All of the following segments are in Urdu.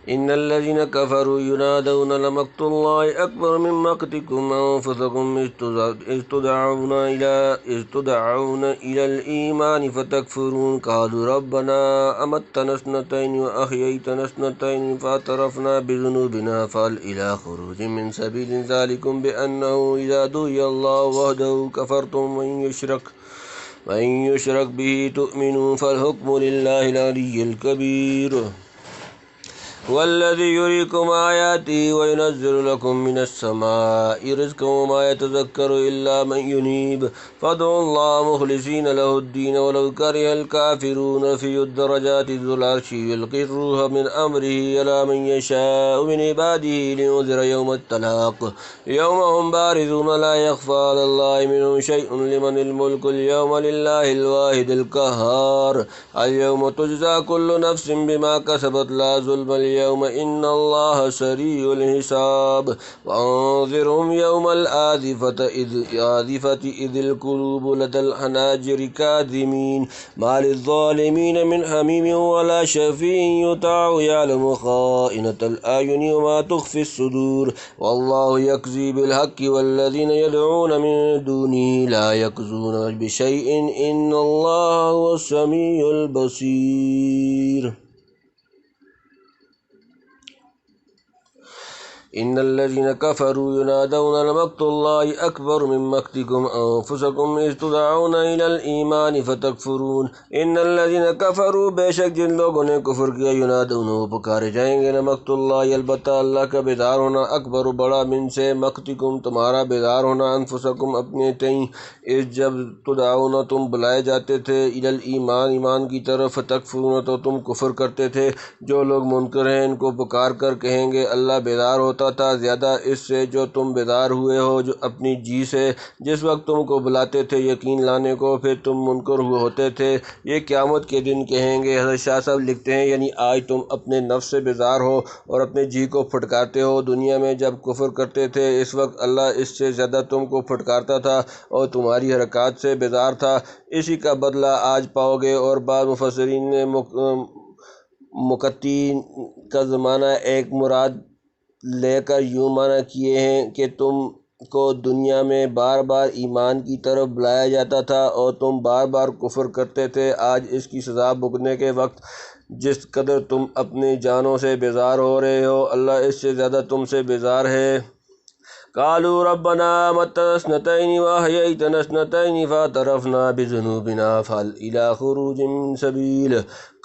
إن الذين كفروا ينادون لمقت الله أكبر من مقتكم أنفسكم إذ تدعون إلى الإيمان فتكفرون قالوا ربنا أمتنا اثنتين وأحييتنا اثنتين فاعترفنا بذنوبنا فهل إلى خروج من سبيل ذلكم بأنه إذا دعي الله وحده كفرتم وإن يشرك به تؤمنون فالحكم لله العلي الكبير هو الذي يريكم آياته وينزل لكم من السماء رزقا وما يتذكر إلا من ينيب فادعوا الله مخلصين له الدين ولو كره الكافرون في الدرجات ذو العرش يلقي الروح من أمره إلى من يشاء من عباده لينذر يوم التلاق يوم هم بارزون لا يخفى على الله منهم شيء لمن الملك اليوم لله الواحد القهار اليوم تجزى كل نفس بما كسبت لا ظلم اليوم إن الله سريع الحساب وأنذرهم يوم الآزفة إذ القلوب لدى الحناجر كاظمين ما للظالمين من حميم ولا شفيع يطاع يعلم خائنة الأعين وما تخفي الصدور والله يقضي بالحق والذين يدعون من دونه لا يقضون بشيء إن الله هو السميع البصير إن الذين كفروا ينادون لمقت الله أكبر من مقتكم أنفسكم إذ تدعون إلى الإيمان فتكفرون إن الذين كفروا بے شک جن لوگوں نے کفر کیا ینادون وہ پکارے جائیں گے لمقت اللہ البتہ اللہ کا بیدار ہونا اکبر بڑا من سے مقتکم تمہارا بیدار ہونا انفسکم اپنے تئیں اس جب تدعون تم بلائے جاتے تھے الی الایمان ایمان کی طرف فتکفرون تو تم کفر کرتے تھے جو لوگ منکر ہیں ان کو پکار کر کہیں گے اللہ بیدار ہوتا تھا زیادہ اس سے جو تم بیدار ہوئے ہو جو اپنی جی سے جس وقت تم کو بلاتے تھے یقین لانے کو پھر تم منکر ہوئے ہوتے تھے یہ قیامت کے دن کہیں گے۔ حضرت شاہ صاحب لکھتے ہیں یعنی آج تم اپنے نفس سے بیزار ہو اور اپنے جی کو پھٹکارتے ہو، دنیا میں جب کفر کرتے تھے اس وقت اللہ اس سے زیادہ تم کو پھٹکارتا تھا اور تمہاری حرکات سے بیزار تھا، اسی کا بدلہ آج پاؤ گے۔ اور بعض مفسرین نے مقتی کا زمانہ ایک مراد لے کر یوں معنی کیے ہیں کہ تم کو دنیا میں بار بار ایمان کی طرف بلایا جاتا تھا اور تم بار بار کفر کرتے تھے، آج اس کی سزا بھگتنے کے وقت جس قدر تم اپنی جانوں سے بیزار ہو رہے ہو اللہ اس سے زیادہ تم سے بیزار ہے۔ قالوا ربنا متنا اثنتين وأحييتنا اثنتين فاعترفنا بذنوبنا فهل إلى خروج من سبيل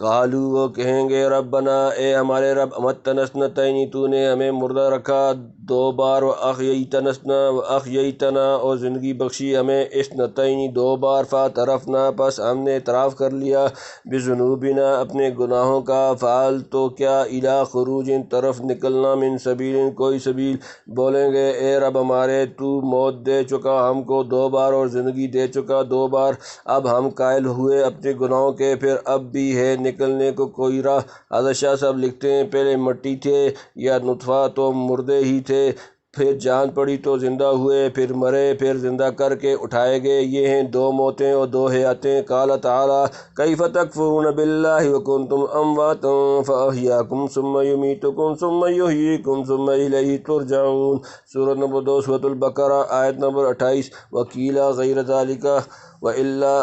قالوا وہ کہیں گے ربنا اے ہمارے رب امتنا اثنتين تو نے ہمیں مردہ رکھا دو بار وأحييتنا اور زندگی بخشی ہمیں اثنتين دو بار فاعترفنا پس ہم نے اعتراف کر لیا بذنوبنا اپنے گناہوں کا فعل تو کیا إلى خروج طرف نکلنا من سبیل کوئی سبیل بولیں گے اے رب ہمارے تو موت دے چکا ہم کو دو بار اور زندگی دے چکا دو بار، اب ہم قائل ہوئے اپنے گناہوں کے پھر اب بھی ہے نکلنے کو کوئی راہ۔ حضرت شاہ صاحب لکھتے ہیں پہلے مٹی تھے یا نطفہ تو مردے ہی تھے، پھر جان پڑی تو زندہ ہوئے، پھر مرے پھر زندہ کر کے اٹھائے گئے، یہ ہیں دو موتیں اور دو حیاتیں۔ قال تعالیٰ کیف تکفرون باللہ وکنتم امواتا فاحیاکم ثم یمیتکم ثم یحییکم ثم الیہ ترجعون، سورۃ نمبر 2 سورۃ البقرہ آیت نمبر 28۔ وقیل غیر ذالک والا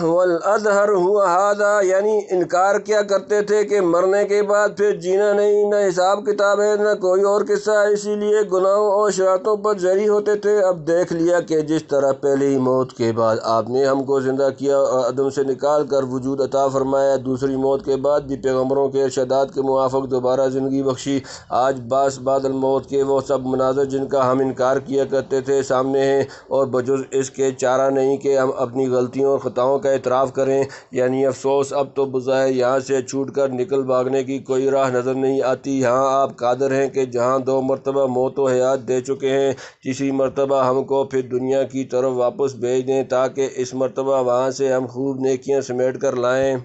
والاظہر ہوا ھذا، یعنی انکار کیا کرتے تھے کہ مرنے کے بعد پھر جینا نہیں، نہ حساب کتاب ہے نہ کوئی اور قصہ ہے، اسی لیے گناہوں اور شرارتوں پر جری ہوتے تھے۔ اب دیکھ لیا کہ جس طرح پہلی موت کے بعد آپ نے ہم کو زندہ کیا اور عدم سے نکال کر وجود عطا فرمایا، دوسری موت کے بعد بھی پیغمبروں کے ارشادات کے موافق دوبارہ زندگی بخشی، آج باس بعد الموت کے وہ سب مناظر جن کا ہم انکار کیا کرتے تھے سامنے ہیں، اور بجز اس کے چارہ نہیں کہ ہم اپنی غلطیوں اور خطاؤں کا اعتراف کریں، یعنی افسوس اب تو بظاہر یہاں سے چھوٹ کر نکل بھاگنے کی کوئی راہ نظر نہیں آتی۔ یہاں آپ قادر ہیں کہ جہاں دو مرتبہ موت و حیات دے چکے ہیں، تیسری مرتبہ ہم کو پھر دنیا کی طرف واپس بھیج دیں تاکہ اس مرتبہ وہاں سے ہم خوب نیکیاں سمیٹ کر لائیں۔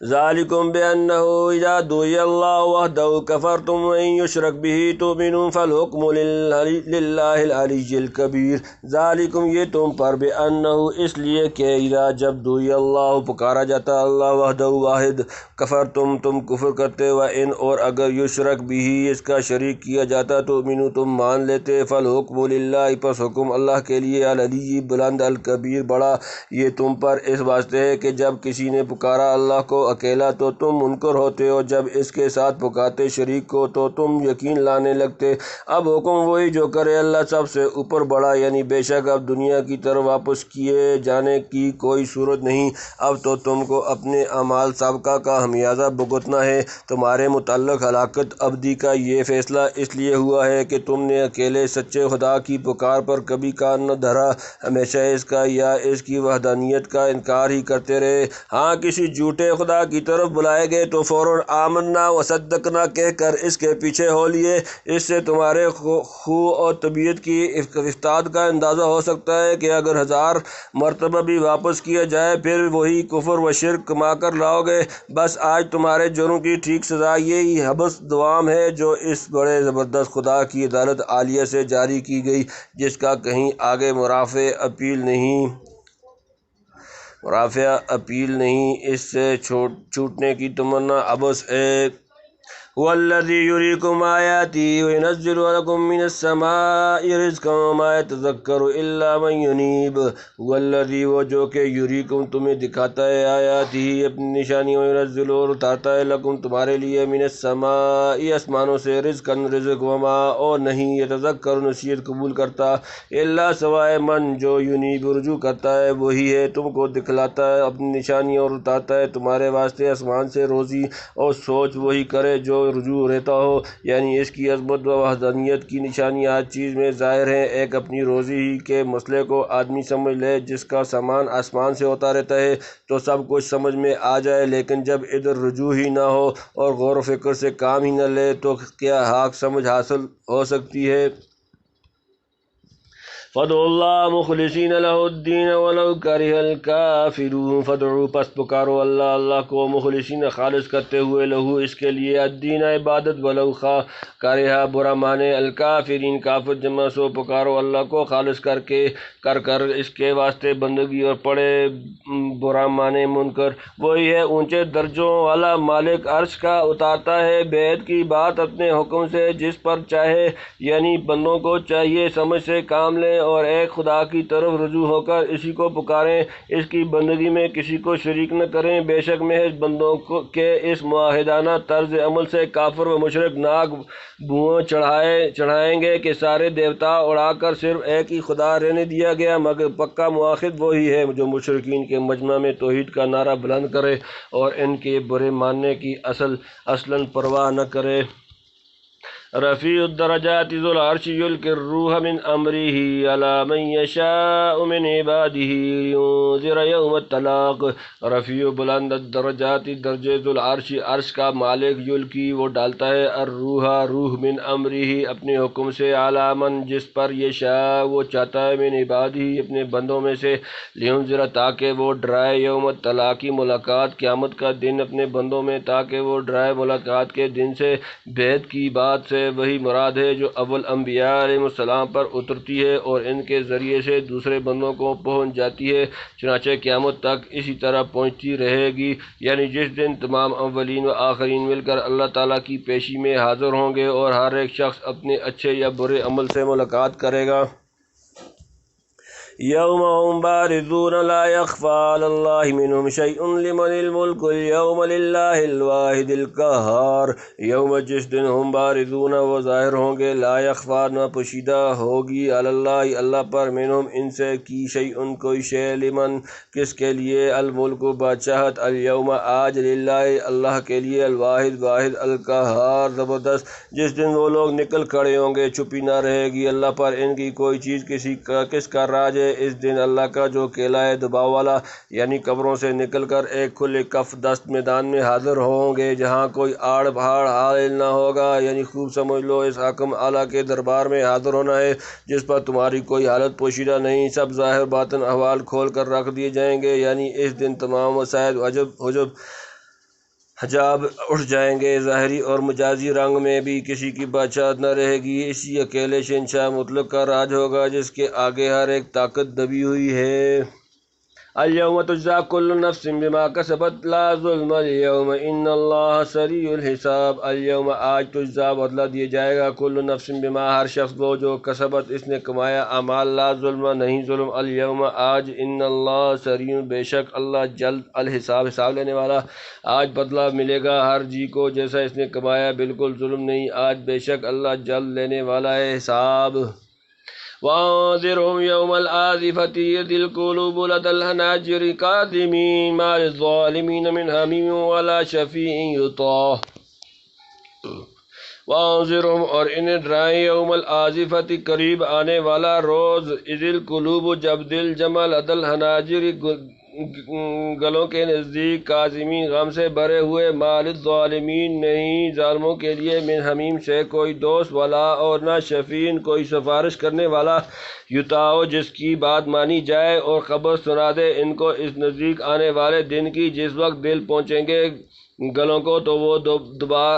ذالکم بأنہ اذا دعی اللہ وحدہ کفرتم وإن یشرک بہ تؤمنون فالحکم للہ العلی الکبیر۔ ذالکم یہ تم پر بأنہ اس لیے کہ اذا جب دعی اللہ پکارا جاتا اللہ وحدہ واحد کفرتم تم کفر کرتے وإن اور اگر یشرک بہ اس کا شریک کیا جاتا تؤمنون تم مان لیتے فالحکم للہ پس حکم اللہ کے لیے العلی بلند الکبیر بڑا۔ یہ تم پر اس واسطے ہے کہ جب کسی نے پکارا اللہ کو اکیلا تو تم منکر ہوتے ہو، جب اس کے ساتھ پکارتے شریک کو تو تم یقین لانے لگتے۔ اب حکم وہی جو کرے اللہ سب سے اوپر بڑا، یعنی بے شک اب دنیا کی طرف واپس کیے جانے کی کوئی صورت نہیں، اب تو تم کو اپنے اعمال سابقہ کا خمیازہ بھگتنا ہے۔ تمہارے متعلق ہلاکت ابدی کا یہ فیصلہ اس لیے ہوا ہے کہ تم نے اکیلے سچے خدا کی پکار پر کبھی کان نہ دھرا، ہمیشہ اس کا یا اس کی وحدانیت کا انکار ہی کرتے رہے۔ ہاں کسی جھوٹے خدا کی طرف بلائے گئے تو فوراً آمنا وصدقنا کہہ کر اس کے پیچھے ہو لیے۔ اس سے تمہارے خو اور طبیعت کی افتاد کا اندازہ ہو سکتا ہے کہ اگر 1000 مرتبہ بھی واپس کیا جائے پھر وہی کفر و شرک کما کر لاؤ گے۔ بس آج تمہارے جرم کی ٹھیک سزا یہی حبس دوام ہے جو اس بڑے زبردست خدا کی عدالت عالیہ سے جاری کی گئی، جس کا کہیں آگے مرافع اپیل نہیں، اس سے چھوٹنے کی تمنا عبث ہے۔ هو الذي يريكم آياته وينزل لكم من السماء رزقا وما يتذكر إلا من ينيب۔ هو الذي وہ جو کہ یریکم تمہیں دکھاتا ہے آیاتہ اپنی نشانی، وینزل اور اتارتا ہے لکم تمہارے لیے من السماء آسمانوں سے رزقا رزق، وما اور نہیں یتذکر نصیحت قبول کرتا الا سوائے من جو ینیب رجوع کرتا ہے، وہی ہے تم کو دکھلاتا ہے اپنی نشانی اور اتارتا ہے تمہارے واسطے آسمان سے روزی اور سوچ وہی کرے جو رجوع رہتا ہو، یعنی اس کی عظمت و وحدانیت کی نشانی ہر چیز میں ظاہر ہیں۔ ایک اپنی روزی ہی کے مسئلے کو آدمی سمجھ لے جس کا سامان آسمان سے ہوتا رہتا ہے تو سب کچھ سمجھ میں آ جائے، لیکن جب ادھر رجوع ہی نہ ہو اور غور و فکر سے کام ہی نہ لے تو کیا حق سمجھ حاصل ہو سکتی ہے؟ فادعوا اللہ مخلصین لہ الدین ولو کرہ الکافرون۔ فادعوا پس پکارو اللہ کو مخلصین خالص کرتے ہوئے لہو اس کے لیے الدین عبادت ولو خواہ کرہ برا مانے الکافرین کافر جمع سو پکارو اللہ کو خالص کر اس کے واسطے بندگی اور پڑے برا مانے منکر۔ وہی ہے اونچے درجوں والا مالک عرش کا، اتارتا ہے بیعت کی بات اپنے حکم سے جس پر چاہے، یعنی بندوں کو چاہیے سمجھ سے کام لیں اور ایک خدا کی طرف رجوع ہو کر اسی کو پکاریں، اس کی بندگی میں کسی کو شریک نہ کریں۔ بے شک محض بندوں کے اس معاہدانہ طرز عمل سے کافر و مشرک ناک بھوئیں چڑھائیں گے کہ سارے دیوتا اڑا کر صرف ایک ہی خدا رہنے دیا گیا، مگر پکا مواخذ وہی ہے جو مشرکین کے مجمع میں توحید کا نعرہ بلند کرے اور ان کے برے ماننے کی اصلاً پرواہ نہ کرے۔ رفیع الدرجات ذو العرش یلقی الروح من امرہ علی من یشاء من عبادہ لینذر یوم التلاق۔ رفیع بلند الدرجات درجے ذو العرش عرش کا مالک یلقی وہ ڈالتا ہے الروح روح من امرہ اپنے حکم سے علی من جس پر یشاء وہ چاہتا ہے من عبادہ اپنے بندوں میں سے لینذر تاکہ وہ ڈرائے یوم التلاق ملاقات قیامت کا دن اپنے بندوں میں تاکہ وہ ڈرائے ملاقات کے دن سے۔ بیعت کی بات سے وہی مراد ہے جو اول انبیاء علیہ السلام پر اترتی ہے اور ان کے ذریعے سے دوسرے بندوں کو پہنچ جاتی ہے، چنانچہ قیامت تک اسی طرح پہنچتی رہے گی، یعنی جس دن تمام اولین و آخرین مل کر اللہ تعالیٰ کی پیشی میں حاضر ہوں گے اور ہر ایک شخص اپنے اچھے یا برے عمل سے ملاقات کرے گا۔ یوم هم بارزون لا يخفى على الله منهم شيء لمن الملك اليوم لله الواحد القهار۔ یوم جس دن ہم بارزون وہ ظاہر ہوں گے، لا يخفى نہ پوشیدہ ہوگی علی اللہ اللہ پر منہم ان سے کی شیء کوئی شے لمن کس کے لیے الملک بادشاہت اليوم آج للہ اللہ کے لیے الواحد واحد القہار زبردست۔ جس دن وہ لوگ نکل کھڑے ہوں گے چھپی نہ رہے گی اللہ پر ان کی کوئی چیز کس کا راج ہے۔ اس دن اللہ کا جو کیلا ہے دباؤ والا، یعنی قبروں سے نکل کر ایک کھلے کف دست میدان میں حاضر ہوں گے جہاں کوئی آڑ بھاڑ حائل نہ ہوگا، یعنی خوب سمجھ لو اس حاکم اعلیٰ کے دربار میں حاضر ہونا ہے جس پر تمہاری کوئی حالت پوشیدہ نہیں، سب ظاہر باطن احوال کھول کر رکھ دیے جائیں گے، یعنی اس دن تمام وسائل حجب حجاب اٹھ جائیں گے، ظاہری اور مجازی رنگ میں بھی کسی کی بادشاہت نہ رہے گی، اسی اکیلے شہنشاہ مطلق کا راج ہوگا جس کے آگے ہر ایک طاقت دبی ہوئی ہے۔ اليوم تجزى كل نفس بما كسبت لا ظلم اليوم ان اللہ سریع الحساب۔ اليوم آج تجزا بدلہ دیا جائے گا، کل نفس بما ہر شخص وہ جو کسبت اس نے کمایا اعمال، لا ظلم نہیں ظلم، اليوم آج، ان اللہ سریع بے شک اللہ جلد، الحساب حساب لینے والا، آج بدلہ ملے گا ہر جی کو جیسا اس نے کمایا، بالکل ظلم نہیں، آج بے شک اللہ جلد لینے والا ہے حساب۔ وَأَنذِرْهُمْ يَوْمَ الْآزِفَةِ إِذِ الْقُلُوبُ لَدَى الْحَنَاجِرِ كَاظِمِينَ مَا لِلظَّالِمِينَ مِنْ حَمِيمٍ وَلَا شَفِيعٍ يُطَاعُ۔ وَأَنذِرْهُمْ اور انہیں ڈرائیں، یوم الآزفۃ قریب آنے والا روز، اذ القلوب جب دل، جمع لدى الحناجر گلوں کے نزدیک، کاظمین غم سے بھرے ہوئے، ما للظالمین نہیں ظالموں کے لیے، من حمیم سے کوئی دوست، ولا اور نہ شفیع کوئی سفارش کرنے والا، یطاع جس کی بات مانی جائے، اور خبر سنا دے ان کو اس نزدیک آنے والے دن کی جس وقت دل پہنچیں گے گلوں کو تو وہ دبا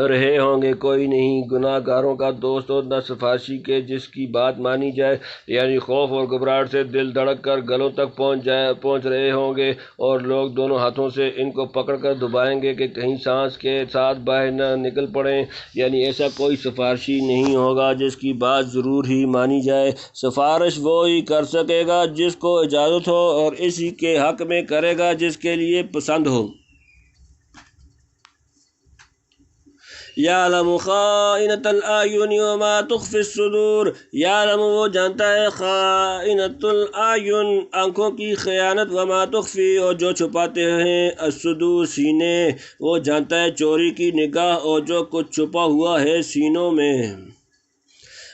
رہے ہوں گے، کوئی نہیں گناہ گاروں کا دوست اور نہ سفارشی کے جس کی بات مانی جائے، یعنی خوف اور گھبراہٹ سے دل دھڑک کر گلوں تک پہنچ رہے ہوں گے، اور لوگ دونوں ہاتھوں سے ان کو پکڑ کر دبائیں گے کہ کہیں سانس کے ساتھ باہر نہ نکل پڑیں، یعنی ایسا کوئی سفارشی نہیں ہوگا جس کی بات ضرور ہی مانی جائے، سفارش وہی کر سکے گا جس کو اجازت ہو، اور اسی کے حق میں کرے گا جس کے لیے پسند ہو۔ یعلم خائنۃ الاعین وما تخفی الصدور، یعلم وہ جانتا ہے، خائنۃ الاعین آنکھوں کی خیانت، وما تخفی اور جو چھپاتے ہیں، الصدور سینے، وہ جانتا ہے چوری کی نگاہ اور جو کچھ چھپا ہوا ہے سینوں میں۔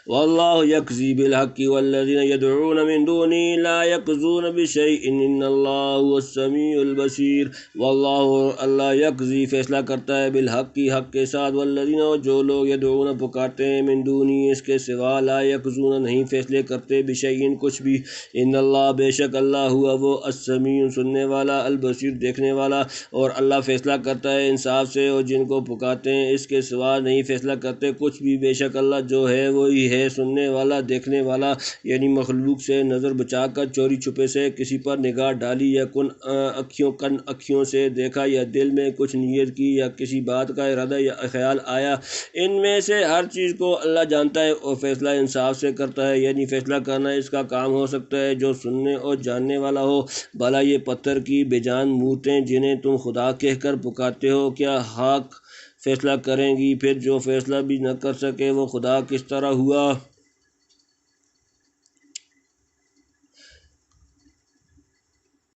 واللہ یقضی بالحق والذین یدعون من دونہ لا یقضون بشیء ان اللہ هو السمیع البصیر۔ واللہ اللہ یقضی فیصلہ کرتا ہے، بالحق کی حق کے ساتھ، والذین جو لوگ یدعون پکارتے ہیں، من دونہ اس کے سوا، لا یقضون نہیں فیصلے کرتے، بشیء کچھ بھی، ان اللہ بے شک اللہ ہوا وہ، السمیع سننے والا، البصیر دیکھنے والا، اور اللہ فیصلہ کرتا ہے انصاف سے، اور جن کو پکارتے ہیں اس کے سوا نہیں فیصلہ کرتے کچھ بھی، بے شک اللہ جو ہے وہی ہے سننے والا دیکھنے والا، یعنی مخلوق سے نظر بچا کر چوری چھپے سے کسی پر نگاہ ڈالی، یا کن اکھیوں سے دیکھا، یا دل میں کچھ نیت کی، یا کسی بات کا ارادہ یا خیال آیا، ان میں سے ہر چیز کو اللہ جانتا ہے اور فیصلہ انصاف سے کرتا ہے، یعنی فیصلہ کرنا اس کا کام ہو سکتا ہے جو سننے اور جاننے والا ہو۔ بھلا یہ پتھر کی بے جان مورتیں جنہیں تم خدا کہہ کر پکارتے ہو کیا حق فیصلہ کریں گی؟ پھر جو فیصلہ بھی نہ کر سکے وہ خدا کس طرح ہوا؟